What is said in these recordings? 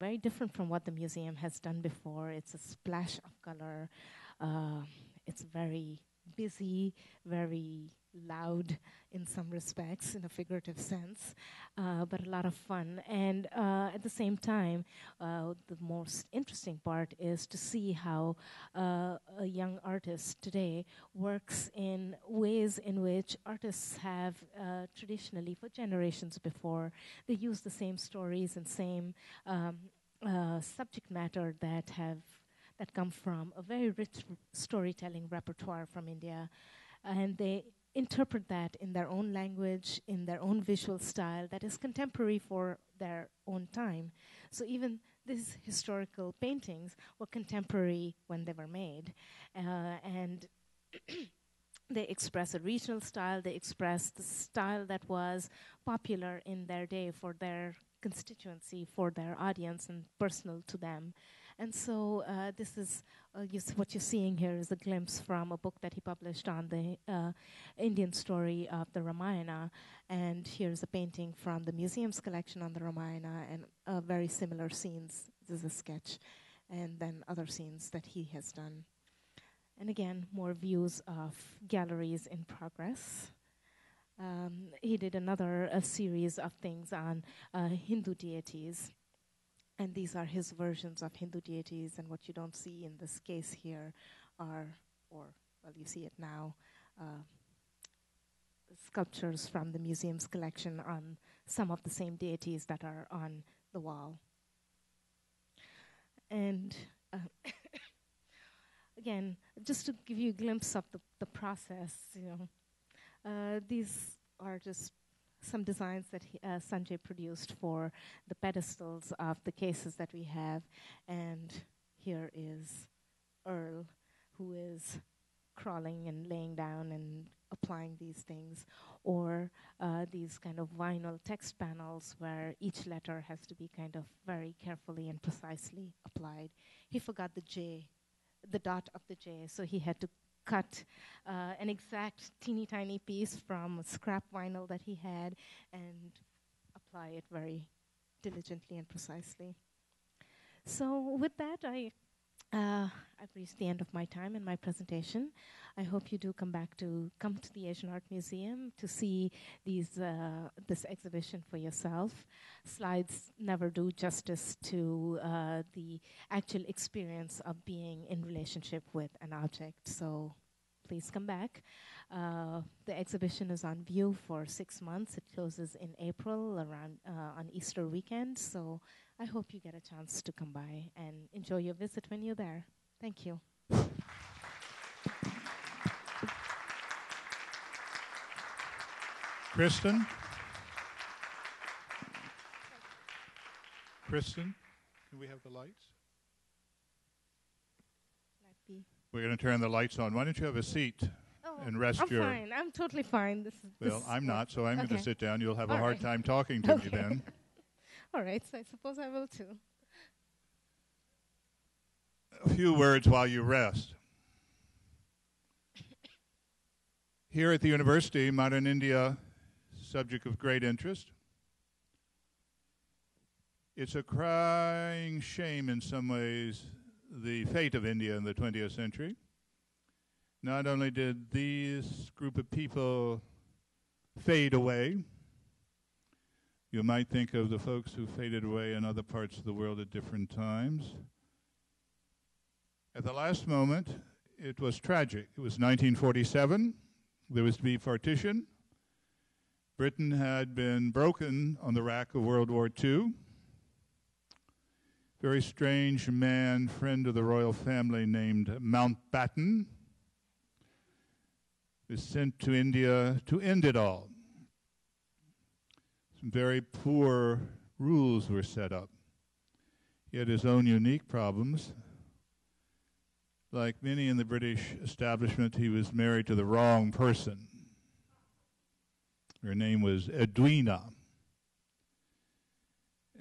very different from what the museum has done before. It's a splash of color. It's very busy, very loud in some respects, in a figurative sense, but a lot of fun. And at the same time, the most interesting part is to see how a young artist today works in ways in which artists have traditionally, for generations before, they use the same stories and same subject matter that come from a very rich storytelling repertoire from India, and they interpret that in their own language, in their own visual style that is contemporary for their own time. So even these historical paintings were contemporary when they were made, and they express a regional style, they express the style that was popular in their day for their constituency, for their audience, and personal to them. And so this is, what you're seeing here is a glimpse from a book that he published on the Indian story of the Ramayana. And here's a painting from the museum's collection on the Ramayana, and very similar scenes. This is a sketch. And then other scenes that he has done. And again, more views of galleries in progress. He did another series of things on Hindu deities. And these are his versions of Hindu deities. And what you don't see in this case here are, you see it now, sculptures from the museum's collection on some of the same deities that are on the wall. And again, just to give you a glimpse of the process, these are just some designs that Sanjay produced for the pedestals of the cases that we have. And here is Earl, who is crawling and laying down and applying these things, or these kind of vinyl text panels where each letter has to be kind of very carefully and precisely applied. He forgot the J, the dot of the J, so he had to cut an exact teeny tiny piece from scrap vinyl that he had and apply it very diligently and precisely. So with that, I've reached the end of my time in my presentation. I hope you do come to the Asian Art Museum to see this exhibition for yourself. Slides never do justice to the actual experience of being in relationship with an object. So please come back. The exhibition is on view for 6 months. It closes in April around on Easter weekend. So I hope you get a chance to come by and enjoy your visit when you're there. Thank you. Kristen? Kristen, can we have the lights? We're going to turn the lights on. Why don't you have a seat and rest your... I'm fine. I'm totally fine. Well, I'm not, so I'm going to sit down. You'll have a hard time talking to me then. All right, so I suppose I will too. A few words while you rest. Here at the university, modern India is a subject of great interest. It's a crying shame in some ways, the fate of India in the 20th century. Not only did these group of people fade away, you might think of the folks who faded away in other parts of the world at different times. At the last moment, it was tragic. It was 1947. There was to be partition. Britain had been broken on the rack of World War II. Very strange man, friend of the royal family named Mountbatten, was sent to India to end it all. Some very poor rules were set up. He had his own unique problems. Like many in the British establishment, he was married to the wrong person. Her name was Edwina.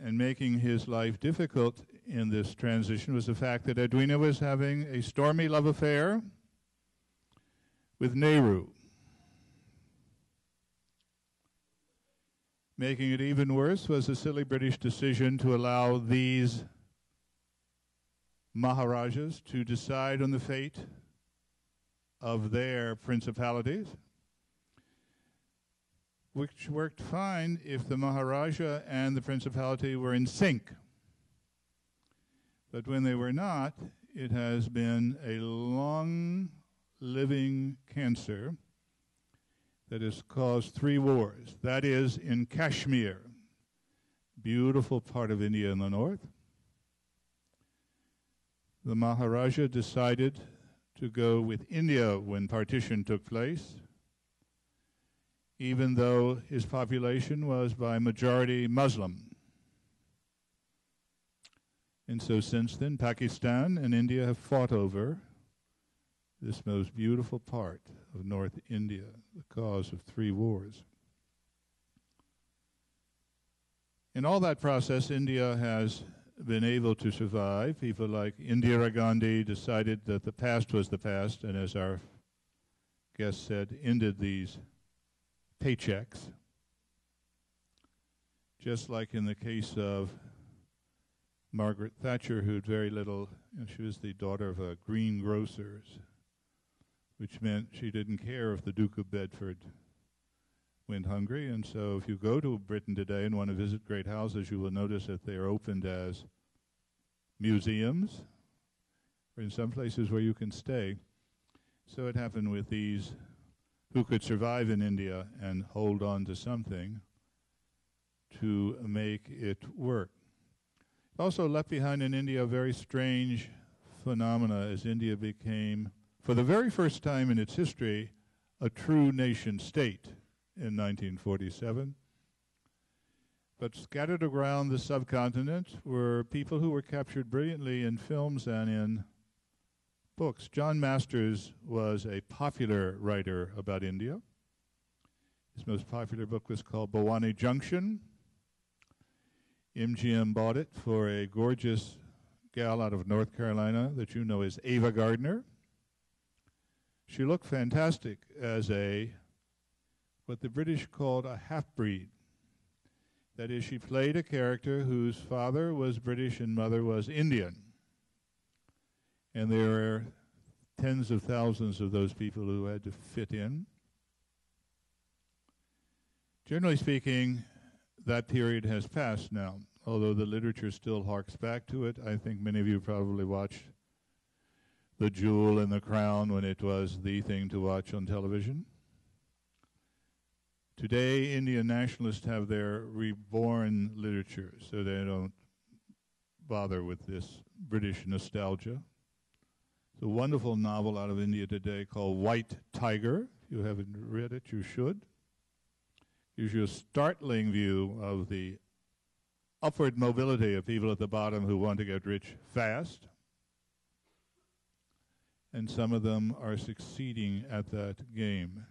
And making his life difficult in this transition was the fact that Edwina was having a stormy love affair with Nehru. Making it even worse was the silly British decision to allow these Maharajas to decide on the fate of their principalities, which worked fine if the Maharaja and the principality were in sync. But when they were not, it has been a long-living cancer that has caused 3 wars. That is in Kashmir, beautiful part of India in the north. The Maharaja decided to go with India when partition took place, even though his population was by majority Muslim. And so since then, Pakistan and India have fought over this most beautiful part of North India, the cause of 3 wars. In all that process, India has been able to survive. People like Indira Gandhi decided that the past was the past, and as our guest said, ended these paychecks. Just like in the case of Margaret Thatcher, who had very little, she was the daughter of a greengrocers, which meant she didn't care if the Duke of Bedford went hungry. And so if you go to Britain today and want to visit great houses, you will notice that they are opened as museums, or in some places where you can stay. So it happened with these who could survive in India and hold on to something to make it work. Also left behind in India a very strange phenomena as India became, for the very first time in its history, a true nation state in 1947. But scattered around the subcontinent were people who were captured brilliantly in films and in books. John Masters was a popular writer about India. His most popular book was called Bhawani Junction. MGM bought it for a gorgeous gal out of North Carolina that you know as Ava Gardner. She looked fantastic as what the British called a half-breed. That is, she played a character whose father was British and mother was Indian. And there are tens of thousands of those people who had to fit in. Generally speaking, that period has passed now, although the literature still harks back to it. I think many of you probably watched The Jewel and the Crown when it was the thing to watch on television. Today, Indian nationalists have their reborn literature, so they don't bother with this British nostalgia. It's a wonderful novel out of India today called White Tiger. If you haven't read it, you should. Gives you a startling view of the upward mobility of people at the bottom who want to get rich fast. And some of them are succeeding at that game.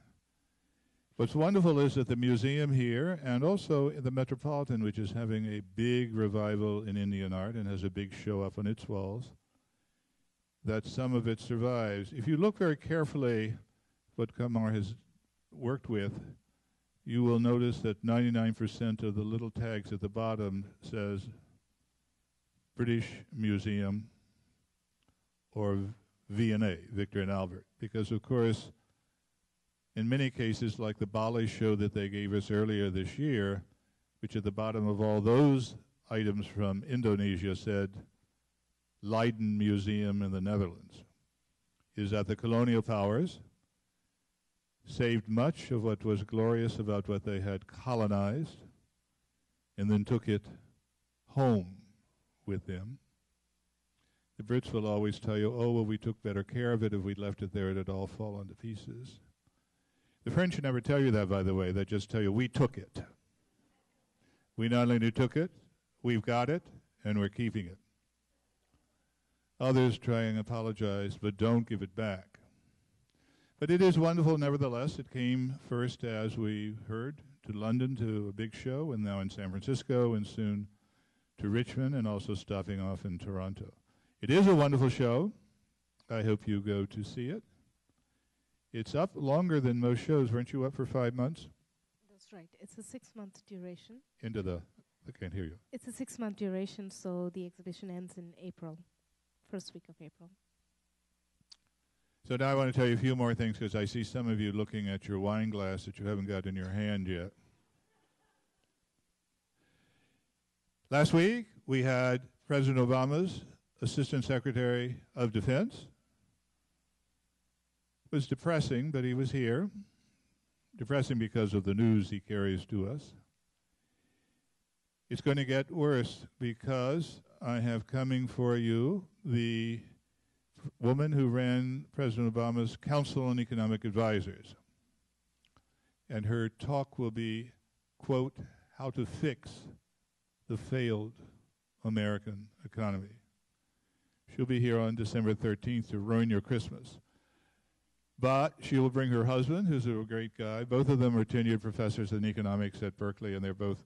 What's wonderful is that the museum here and also the Metropolitan, which is having a big revival in Indian art and has a big show up on its walls, that some of it survives. If you look very carefully what Kamar has worked with, you will notice that 99% of the little tags at the bottom says British Museum or V&A, Victor and Albert, because of course in many cases, like the Bali show that they gave us earlier this year, which at the bottom of all those items from Indonesia said Leiden Museum in the Netherlands, is that the colonial powers saved much of what was glorious about what they had colonized and then took it home with them. The Brits will always tell you, oh, well, we took better care of it. If we'd left it there, it had all fallen to pieces. The French never tell you that, by the way. They just tell you, we took it. We not only took it, we've got it, and we're keeping it. Others try and apologize, but don't give it back. But it is wonderful, nevertheless. It came first, as we heard, to London, to a big show, and now in San Francisco, and soon to Richmond, and also stopping off in Toronto. It is a wonderful show. I hope you go to see it. It's up longer than most shows. Weren't you up for 5 months? That's That's right. It's a 6-month duration. I can't hear you. It's a 6-month duration, so the exhibition ends in April, first week of April. So now I want to tell you a few more things because I see some of you looking at your wine glass that you haven't got in your hand yet. Last week, we had President Obama's Assistant Secretary of Defense. It was depressing, but he was here. Depressing because of the news he carries to us. It's going to get worse because I have coming for you the woman who ran President Obama's Council on Economic Advisors. And her talk will be, quote, how to fix the failed American economy. She'll be here on December 13th to ruin your Christmas. But she will bring her husband, who's a great guy. Both of them are tenured professors in economics at Berkeley, and they're both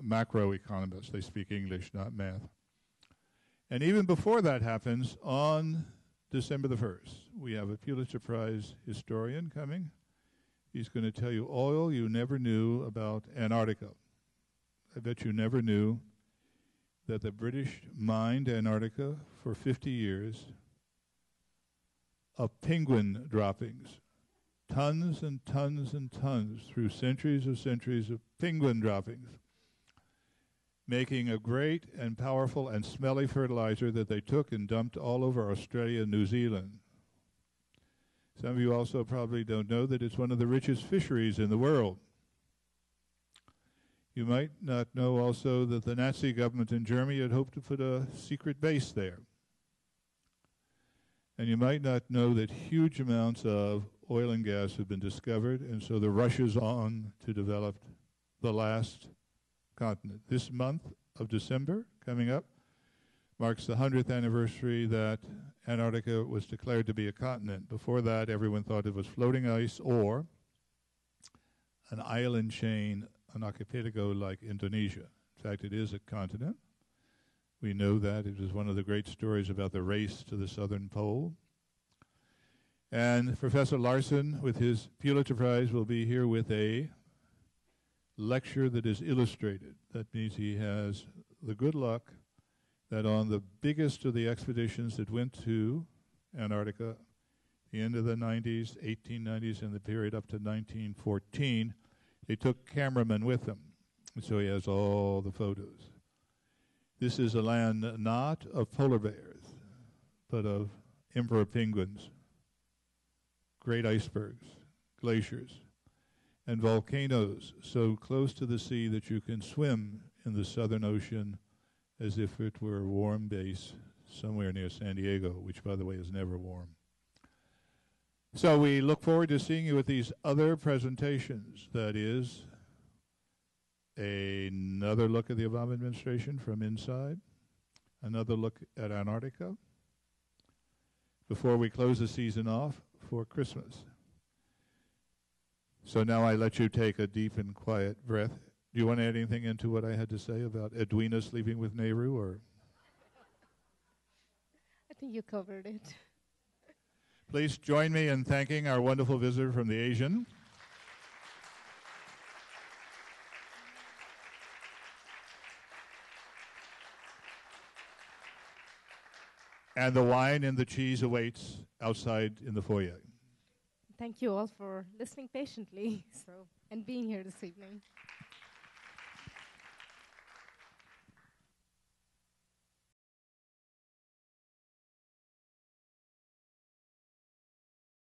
macroeconomists. They speak English, not math. And even before that happens, on December the 1st, we have a Pulitzer Prize historian coming. He's going to tell you all you never knew about Antarctica. I bet you never knew that the British mined Antarctica for 50 years of penguin droppings. Tons and tons and tons through centuries of penguin droppings, making a great and powerful and smelly fertilizer that they took and dumped all over Australia and New Zealand. Some of you also probably don't know that it's one of the richest fisheries in the world. You might not know also that the Nazi government in Germany had hoped to put a secret base there. And you might not know that huge amounts of oil and gas have been discovered, and so the rush is on to develop the last continent. This month of December, coming up, marks the 100th anniversary that Antarctica was declared to be a continent. Before that, everyone thought it was floating ice or an island chain, an archipelago like Indonesia. In fact, it is a continent. We know that. It is one of the great stories about the race to the southern pole. And Professor Larson, with his Pulitzer Prize, will be here with a lecture that is illustrated. That means he has the good luck that on the biggest of the expeditions that went to Antarctica, the end of the 90s, 1890s, and the period up to 1914, they took cameramen with them. And so he has all the photos. This is a land not of polar bears, but of emperor penguins, great icebergs, glaciers, and volcanoes so close to the sea that you can swim in the Southern Ocean as if it were a warm base somewhere near San Diego, which, by the way, is never warm. So we look forward to seeing you at these other presentations. That is another look at the Obama administration from inside, another look at Antarctica, before we close the season off for Christmas. So now I let you take a deep and quiet breath. Do you want to add anything into what I had to say about Edwina sleeping with Nehru, or? I think you covered it. Please join me in thanking our wonderful visitor from the Asian. And the wine and the cheese awaits outside in the foyer. Thank you all for listening patiently and being here this evening.